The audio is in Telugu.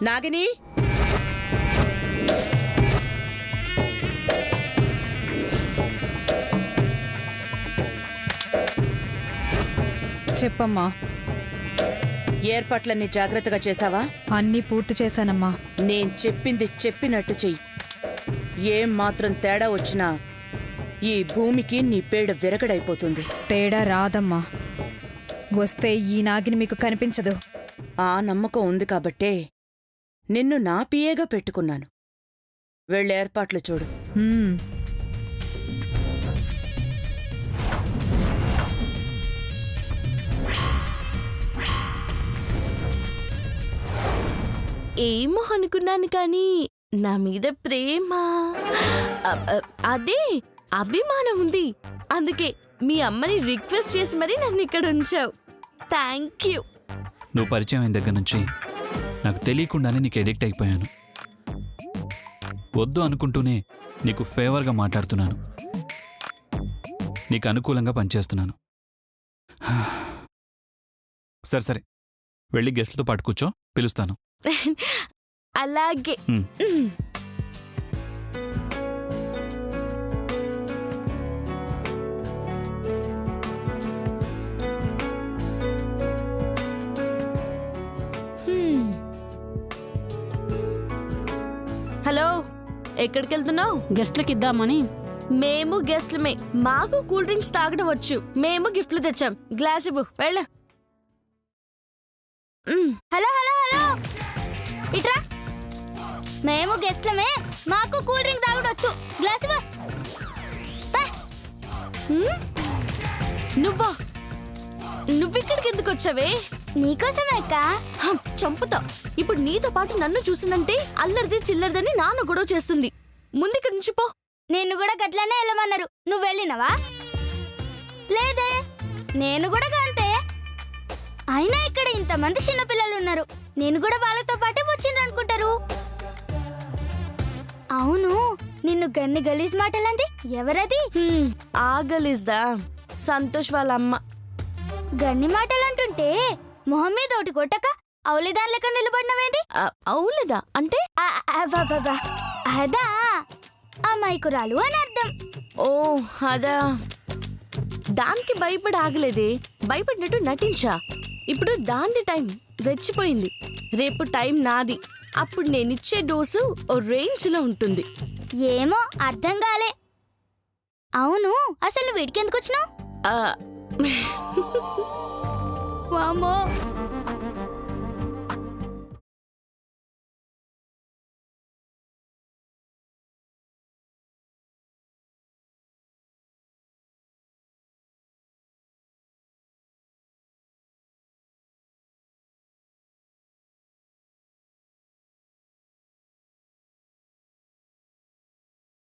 నాగిని చెప్పమ్మా. ఏర్పాట్లన్నీ జాగ్రత్తగా చేసావా? అన్నీ పూర్తి చేశానమ్మా. నేను చెప్పింది చెప్పినట్టు చెయ్యి. ఏం మాత్రం తేడా వచ్చినా ఈ భూమికి నీ పేడ విరగడైపోతుంది. తేడా రాదమ్మా. వస్తే ఈ నాగిని మీకు కనిపించదు. ఆ నమ్మకం ఉంది కాబట్టే నిన్ను నా పియేగా పెట్టుకున్నాను. వెళ్ళి ఏర్పాట్లు చూడు. ఏమో అనుకున్నాను కానీ నా మీద ప్రేమ అదే అభిమానం ఉంది. అందుకే మీ అమ్మని రిక్వెస్ట్ చేసి మరీ నన్ను ఇక్కడ ఉంచావు. Thank you. నువ్వు పరిచయం అయిన దగ్గర నుంచి నాకు తెలియకుండానే నీకు ఎడిక్ట్ అయిపోయాను. వద్దు అనుకుంటూనే నీకు ఫేవర్గా మాట్లాడుతున్నాను, నీకు అనుకూలంగా పనిచేస్తున్నాను. సరే సరే, వెళ్ళి గెస్ట్లతో పాటు కూర్చో, పిలుస్తాను. అలాగే. హలో, ఎక్కడికి వెళ్తున్నావు? గెస్ట్లకి ఇద్దామని. మేము గెస్ట్లమే, మాకు కూల్ డ్రింక్స్ తాగడం వచ్చు. మేము గిఫ్ట్లు తెచ్చాం. గ్లాస్ ఇవ్వు, వెళ్ళ. హలో హలో హలో, ఇట్రా. మేము గెస్ట్లమే, మాకు కూల్ డ్రింక్ తాగడొచ్చు. గ్లాస్ ఇవ్వు. నువ్వా? నువ్విక్కడికి ఎందుకు వచ్చావే? నీకోసమే అక్క. చంపుతా. ఇప్పుడు నీతో పాటు నన్ను చూసిందంటే అల్లరిది చిల్లరిదని నాన్న గొడవ చేస్తుంది. ముందుక్కడి నుంచి పో. నిన్ను కూడా గట్లనే వెళ్ళమన్నారు. నువ్వు వెళ్ళినవా? లేదే, నేను కూడా అంతే. అయినా ఇక్కడ ఇంతమంది చిన్నపిల్లలు ఉన్నారు, నేను కూడా వాళ్ళతో పాటే వచ్చిండ్రు అనుకుంటారు. అవును, నిన్ను గన్ని గలీజ్ మాటలంది ఎవరది? ఆ గలీజ్దా? సంతోష్ వాళ్ళ అమ్మ. గన్ని మాటలంటుంటే మొహం మీద ఒకటి కొట్టక అవులేదాని లెక్క నిలబడినవేంది? అవులేదా అంటే? అదా అమాయకురాలు అని అర్థం. ఓ అదా, దానికి భయపడి ఆగలేదే, భయపడినట్టు నటించా. ఇప్పుడు దాంది టైం రెచ్చిపోయింది. రేపు టైం నాది. అప్పుడు నేనిచ్చే డోసు ఓ రేంజ్లో ఉంటుంది. ఏమో అర్థం కాలే. అవును, అసలు వీడికి ఎందుకు వచ్చినావు? వామ్మో,